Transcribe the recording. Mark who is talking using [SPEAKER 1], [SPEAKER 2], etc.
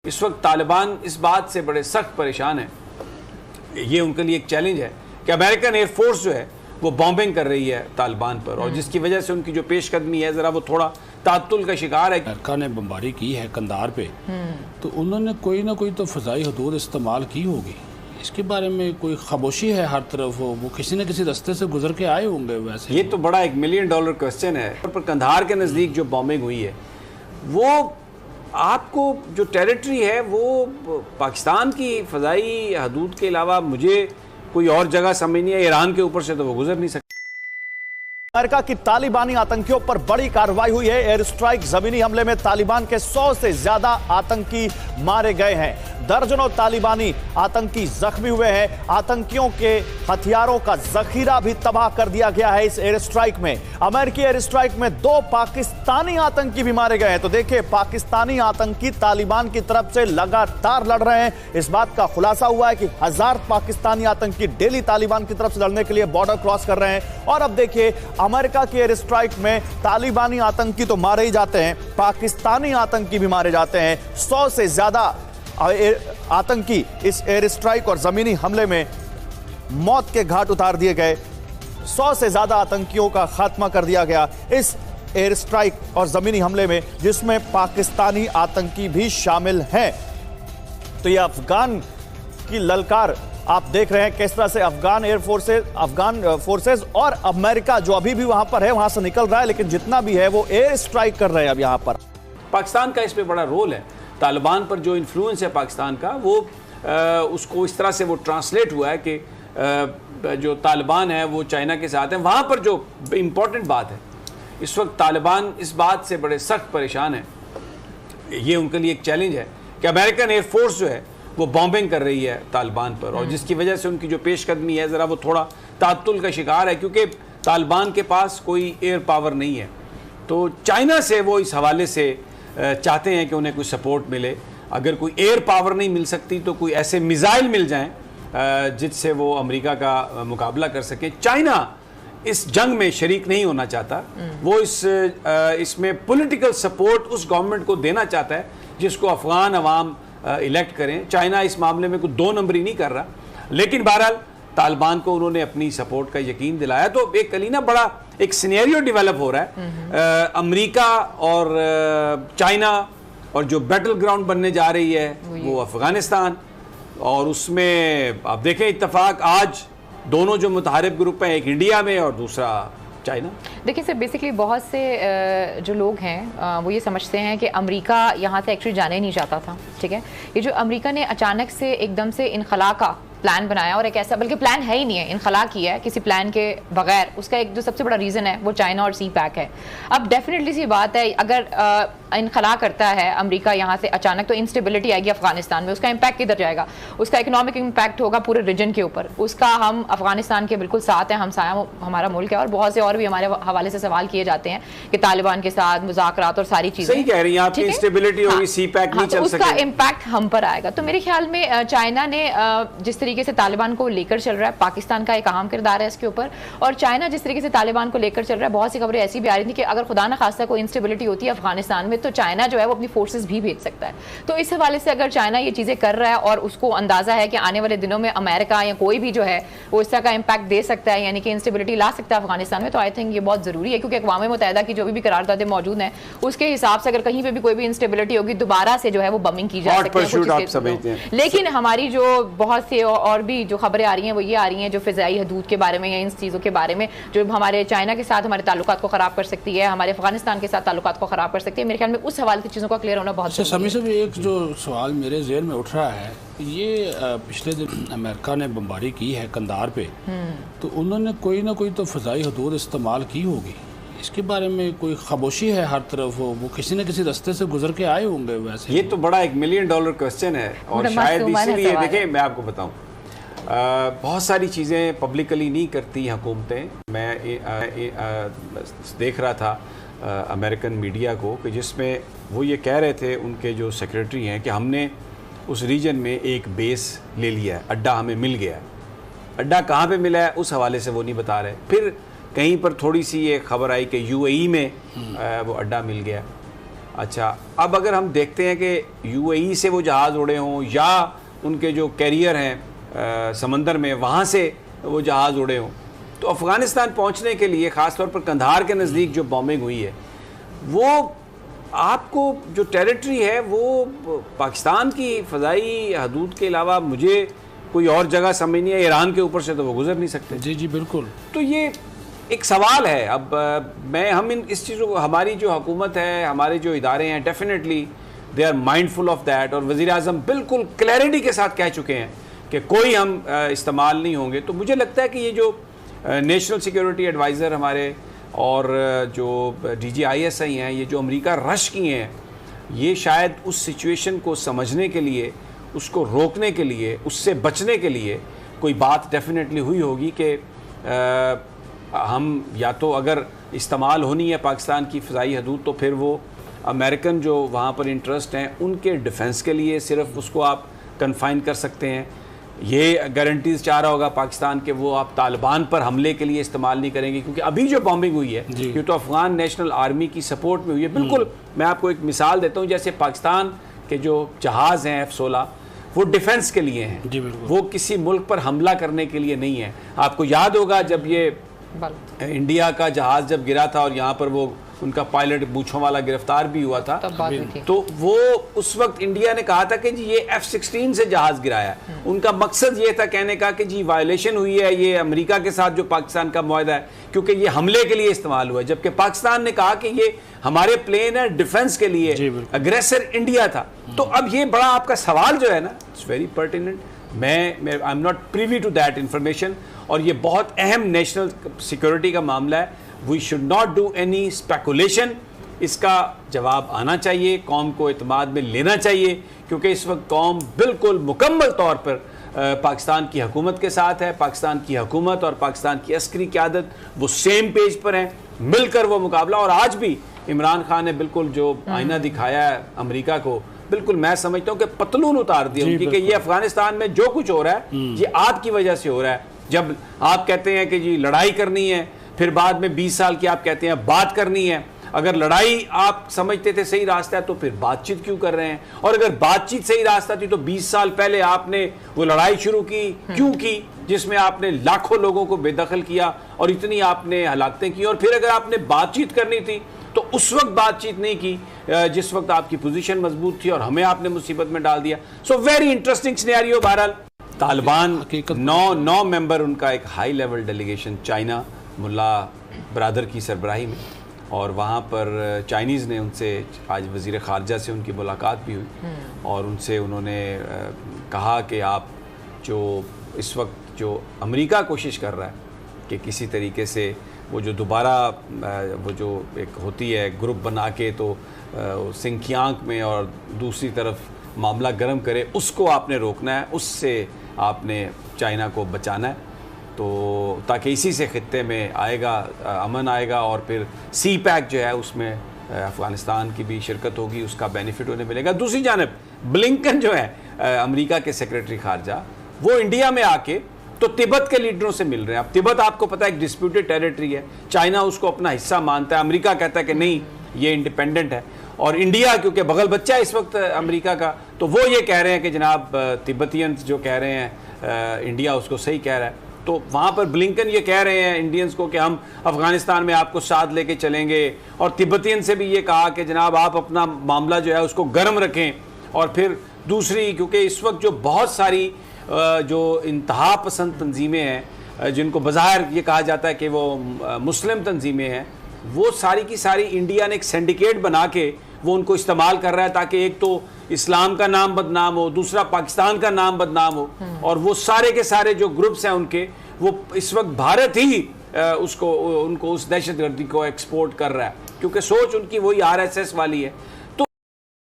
[SPEAKER 1] इस वक्त तालिबान इस बात से बड़े सख्त परेशान है, ये उनके लिए एक चैलेंज है कि अमेरिकन एयरफोर्स जो है वो बॉम्बिंग कर रही है तालिबान पर, और जिसकी वजह से उनकी जो पेशकदमी है ज़रा वो थोड़ा तातुल का शिकार है।
[SPEAKER 2] अमेरिका ने बमबारी की है कंधार पे, तो उन्होंने कोई ना कोई तो फ़ज़ाई हदूद इस्तेमाल की होगी। इसके बारे में कोई खामोशी है हर तरफ, वो किसी न किसी रास्ते से गुजर के आए होंगे। वैसे
[SPEAKER 1] ये तो बड़ा एक $1 मिलियन क्वेश्चन है। पर कंधार के नज़दीक जो बॉम्बिंग हुई है वो आपको जो टेरिटरी है वो पाकिस्तान की फ़ज़ाई हदूद के अलावा मुझे कोई और जगह समझ नहीं है। ईरान के ऊपर से तो वो गुजर नहीं सकती।
[SPEAKER 3] अमेरिका की तालिबानी आतंकियों पर बड़ी कार्रवाई हुई है। एयर स्ट्राइक, जमीनी हमले में तालिबान के 100 से ज्यादा आतंकी मारे गए हैं। दर्जनों तालिबानी आतंकी जख्मी हुए हैं। आतंकियों के हथियारों का जखीरा भी तबाह कर दिया गया है इस एयर स्ट्राइक में। अमेरिकी एयर स्ट्राइक में 2 पाकिस्तानी आतंकी भी मारे गए हैं। तो देखिए, पाकिस्तानी आतंकी तालिबान की तरफ से लगातार लड़ रहे हैं। इस बात का खुलासा हुआ है कि 1000 पाकिस्तानी आतंकी डेली तालिबान की तरफ से लड़ने के लिए बॉर्डर क्रॉस कर रहे हैं। और अब देखिए, अमेरिका की एयर स्ट्राइक में तालिबानी आतंकी तो मारे ही जाते हैं, पाकिस्तानी आतंकी भी मारे जाते हैं। 100 से ज्यादा आतंकी इस एयर स्ट्राइक और जमीनी हमले में मौत के घाट उतार दिए गए। 100 से ज्यादा आतंकियों का खात्मा कर दिया गया इस एयर स्ट्राइक और जमीनी हमले में, जिसमें पाकिस्तानी आतंकी भी शामिल हैं। तो यह अफगान की ललकार आप देख रहे हैं किस तरह से अफगान फोर्सेस और अमेरिका जो अभी भी वहां पर है वहां से निकल रहा है, लेकिन जितना भी है वो एयर स्ट्राइक कर रहे हैं अब यहां पर।
[SPEAKER 1] पाकिस्तान का इसमें बड़ा रोल है। तालिबान पर जो इन्फ्लुएंस है पाकिस्तान का वो उसको इस तरह से वो ट्रांसलेट हुआ है कि जो तालिबान है वो चाइना के साथ है। वहाँ पर जो इम्पोर्टेंट बात है, इस वक्त तालिबान इस बात से बड़े सख्त परेशान है, ये उनके लिए एक चैलेंज है कि अमेरिकन एयरफोर्स जो है वो बॉम्बिंग कर रही है तालिबान पर, और जिसकी वजह से उनकी जो पेशकदमी है ज़रा वो थोड़ा तातुल का शिकार है, क्योंकि तालिबान के पास कोई एयर पावर नहीं है। तो चाइना से वो इस हवाले से चाहते हैं कि उन्हें कोई सपोर्ट मिले। अगर कोई एयर पावर नहीं मिल सकती तो कोई ऐसे मिसाइल मिल जाएं जिससे वो अमेरिका का मुकाबला कर सकें। चाइना इस जंग में शरीक नहीं होना चाहता, वो इसमें पॉलिटिकल सपोर्ट उस गवर्नमेंट को देना चाहता है जिसको अफगान अवाम इलेक्ट करें। चाइना इस मामले में कोई 2 नंबरी नहीं कर रहा, लेकिन बहरहाल तालिबान को उन्होंने अपनी सपोर्ट का यकीन दिलाया। तो एक कलीना बड़ा एक सिनेरियो डेवलप हो रहा है। अमेरिका और चाइना, और जो बैटल ग्राउंड बनने जा रही है वो अफगानिस्तान, और उसमें आप देखें इत्तेफाक आज दोनों जो मुतहारिब ग्रुप हैं, एक इंडिया में और दूसरा चाइना।
[SPEAKER 4] देखिए सर, बेसिकली बहुत से जो लोग हैं वो ये समझते हैं कि अमेरिका यहाँ से एक्चुअली जाने नहीं चाहता था। ठीक है, ये जो अमेरिका ने अचानक से एकदम से इनखला का प्लान बनाया, और एक ऐसा बल्कि प्लान है ही नहीं है, इनखला किया है किसी प्लान के बगैर, उसका एक जो सबसे बड़ा रीज़न है वो चाइना और सी पैक है। अब डेफिनेटली सी बात है, अगर इनखला करता है अमेरिका यहाँ से अचानक, तो इंस्टेबिलिटी आएगी अफगानिस्तान में। उसका इम्पैक्ट किधर जाएगा? उसका इकोनॉमिक इम्पैक्ट होगा पूरे रीजन के ऊपर। उसका हम अफगानिस्तान के बिल्कुल साथ हैं, हमसाया हमारा मुल्क है, और बहुत से और भी हमारे हवाले से सवाल किए जाते हैं कि तालिबान के साथ मुज़ाकरात और सारी चीज़ें।
[SPEAKER 1] सही कह रही हैं आप, इंस्टेबिलिटी होगी, सी पैक नहीं चल सकेगा,
[SPEAKER 4] उसका इम्पैक्ट हम पर आएगा। तो मेरे ख्याल में चाइना ने जिस तरीके से तालिबान को लेकर चल रहा है, पाकिस्तान का एक अहम किरदार है इसके ऊपर, और चाइना जिस तरीके से तालिबान को लेकर चल रहा है, बहुत सी खबरें ऐसी भी आ रही थी कि अगर खुदा न खास्ता कोई इंस्टेबिलिटी होती है अफगानिस्तान में तो चाइना जो है वो अपनी फोर्सेस भी भेज सकता है। तो इस हवाले से अगर चाइना ये चीज़ें कर रहा है और उसको अंदाजा है कि आने वाले दिनों में अमेरिका या कोई भी जो है वो इस तरह का इम्पैक्ट दे सकता है, यानी कि इंस्टेबिलिटी ला सकता है अफगानिस्तान में, तो आई थिंक ये बहुत ज़रूरी है, क्योंकि अक़वाम मुत्तहिदा की जो भी करारदादें मौजूद हैं उसके हिसाब से अगर कहीं पर भी कोई भी इंस्टेबिलिटी होगी, दोबारा से जो है वो बमिंग की जा सकती है। लेकिन हमारी जो बहुत सी और भी जो खबरें आ रही हैं वो ये आ रही हैं जो फ़िज़ाई हदूद के बारे में या इन चीज़ों के बारे में, जो हमारे चाइना के साथ हमारे ताल्लुकात को ख़राब कर सकती है, हमारे अफगानिस्तान के साथ ताल्लुकात को ख़राब कर सकती है। मेरे ख्याल में उस हवाले की चीज़ों का क्लियर होना बहुत
[SPEAKER 2] समय से भी एक जो सवाल मेरे ज़हन में उठ रहा है, ये पिछले दिन अमेरिका ने बमबारी की है कंधार पे, तो उन्होंने कोई ना कोई तो फ़ज़ाई हदूद इस्तेमाल की होगी। इसके बारे में कोई खामोशी है हर तरफ, वो किसी न किसी रास्ते से गुजर के आए होंगे। वैसे
[SPEAKER 1] ये तो बड़ा एक $1 मिलियन क्वेश्चन है, और शायद इसीलिए देखिए मैं आपको बताऊं, बहुत सारी चीज़ें पब्लिकली नहीं करती हुकूमतें। मैं देख रहा था अमेरिकन मीडिया को कि जिसमें वो ये कह रहे थे, उनके जो सेक्रेटरी हैं, कि हमने उस रीजन में एक बेस ले लिया है, अड्डा हमें मिल गया है। अड्डा कहाँ पे मिला है उस हवाले से वो नहीं बता रहे। फिर कहीं पर थोड़ी सी ये खबर आई कि UAE में वो अड्डा मिल गया। अच्छा, अब अगर हम देखते हैं कि यूएई से वो जहाज़ उड़े हों या उनके जो कैरियर हैं समंदर में वहाँ से वो जहाज़ उड़े हों, तो अफ़गानिस्तान पहुँचने के लिए ख़ास तौर पर कंधार के नज़दीक जो बॉम्बिंग हुई है, वो आपको जो टेरिटरी है वो पाकिस्तान की फ़ज़ाई हदूद के अलावा मुझे कोई और जगह समझ नहीं है। ईरान के ऊपर से तो वो गुजर नहीं सकते।
[SPEAKER 2] जी जी बिल्कुल।
[SPEAKER 1] तो ये एक सवाल है। अब हम इस चीज़ों को, हमारी जो हुकूमत है, हमारे जो इदारे हैं, definitely they are mindful of that, और वज़ीर आज़म बिल्कुल क्लैरिटी के साथ कह चुके हैं कि कोई हम इस्तेमाल नहीं होंगे। तो मुझे लगता है कि ये जो नेशनल सिक्योरिटी एडवाइज़र हमारे और जो DGISI हैं, ये जो अमेरिका रश किए हैं, ये शायद उस सिचुएशन को समझने के लिए, उसको रोकने के लिए, उससे बचने के लिए कोई बात डेफिनेटली हुई होगी कि हम या तो अगर इस्तेमाल होनी है पाकिस्तान की फ़ज़ाई हदूद, तो फिर वो अमेरिकन जो वहाँ पर इंटरेस्ट हैं उनके डिफेंस के लिए सिर्फ उसको आप कन्फाइन कर सकते हैं। ये गारंटीज़ चाह रहा होगा पाकिस्तान के वो आप तालिबान पर हमले के लिए इस्तेमाल नहीं करेंगे, क्योंकि अभी जो बॉम्बिंग हुई है ये तो अफ़गान नेशनल आर्मी की सपोर्ट में हुई है। बिल्कुल, मैं आपको एक मिसाल देता हूँ, जैसे पाकिस्तान के जो जहाज़ हैं F-16 वो डिफेंस के लिए हैं, वो किसी मुल्क पर हमला करने के लिए नहीं है। आपको याद होगा जब ये इंडिया का जहाज़ जब गिरा था और यहाँ पर वो उनका पायलट मूंछों वाला गिरफ्तार भी हुआ था, तो वो उस वक्त इंडिया ने कहा था कि जी ये F-16 से जहाज़ गिराया। उनका मकसद ये था कहने का कि जी वायलेशन हुई है ये अमेरिका के साथ जो पाकिस्तान का मुआहदा है, क्योंकि ये हमले के लिए इस्तेमाल हुआ है, जबकि पाकिस्तान ने कहा कि ये हमारे प्लेन है डिफेंस के लिए, अग्रेसर इंडिया था। तो अब ये बड़ा आपका सवाल जो है ना, इट्स वेरी पर्टिनेंट। मैं I am not privy to that information, और ये बहुत अहम नेशनल सिक्योरिटी का मामला है। We should not do any speculation, इसका जवाब आना चाहिए, कौम को एतमाद में लेना चाहिए, क्योंकि इस वक्त कौम बिल्कुल मुकम्मल तौर पर पाकिस्तान की हुकूमत के साथ है। पाकिस्तान की हुकूमत और पाकिस्तान की अस्करी क़यादत वो सेम पेज पर हैं, मिलकर वो मुकाबला। और आज भी इमरान खान ने बिल्कुल जो आईना दिखाया है अमेरिका को, बिल्कुल मैं समझता हूँ कि पतलून उतार दिया उनकी कि ये अफगानिस्तान में जो कुछ हो रहा है ये आपकी वजह से हो रहा है। जब आप कहते हैं कि जी लड़ाई करनी है, फिर बाद में 20 साल की आप कहते हैं बात करनी है। अगर लड़ाई आप समझते थे सही रास्ता है तो फिर बातचीत क्यों कर रहे हैं? और अगर बातचीत सही रास्ता थी तो 20 साल पहले आपने वो लड़ाई शुरू की क्यों की, जिसमें आपने लाखों लोगों को बेदखल किया और इतनी आपने हलाकतें की? और फिर अगर आपने बातचीत करनी थी तो उस वक्त बातचीत नहीं की जिस वक्त आपकी पोजीशन मजबूत थी, और हमें आपने मुसीबत में डाल दिया। So very interesting scenario. बहरहाल तालिबान 9 मेंबर उनका एक हाई लेवल डेलीगेशन चाइना मुल्ला ब्रादर की सरबराही में, और वहाँ पर चाइनीज़ ने उनसे आज वज़ीर ख़ारजा से उनकी मुलाकात भी हुई और उनसे उन्होंने कहा कि आप जो इस वक्त जो अमेरिका कोशिश कर रहा है कि किसी तरीके से वो जो दोबारा वो जो एक होती है ग्रुप बना के तो सिंकियांग में और दूसरी तरफ मामला गर्म करे, उसको आपने रोकना है, उससे आपने चाइना को बचाना है, तो ताकि इसी से ख़ित्ते में आएगा अमन आएगा, और फिर सी पैक जो है उसमें अफ़गानिस्तान की भी शिरकत होगी, उसका बेनिफिट उन्हें मिलेगा। दूसरी जानब ब्लिंकन जो है अमेरिका के सेक्रेटरी ख़ारजा, वो इंडिया में आके तो तिब्बत के लीडरों से मिल रहे हैं। अब तिब्बत आपको पता है एक डिस्प्यूटेड टेरिटरी है, चाइना उसको अपना हिस्सा मानता है, अमेरिका कहता है कि नहीं ये इंडिपेंडेंट है, और इंडिया क्योंकि बगल बच्चा है इस वक्त अमेरिका का, तो वो ये कह रहे हैं कि जनाब तिब्बतियंस जो कह रहे हैं इंडिया उसको सही कह रहा है। तो वहाँ पर ब्लिंकन ये कह रहे हैं इंडियंस को कि हम अफ़गानिस्तान में आपको साथ लेके चलेंगे, और तिब्बतियन से भी ये कहा कि जनाब आप अपना मामला जो है उसको गर्म रखें। और फिर दूसरी, क्योंकि इस वक्त जो बहुत सारी जो इंतहा पसंद तंजीमें हैं जिनको बज़ाहिर ये कहा जाता है कि वो मुस्लिम तंजीमें हैं, वो सारी की सारी इंडिया ने एक सिंडिकेट बना के वो उनको इस्तेमाल कर रहा है ताकि एक तो इस्लाम का नाम बदनाम हो, दूसरा पाकिस्तान का नाम बदनाम हो, और वो सारे के सारे जो ग्रुप्स हैं उनके, वो इस वक्त भारत ही उनको उस दहशतगर्दी को एक्सपोर्ट कर रहा है, क्योंकि सोच उनकी वही RSS वाली है।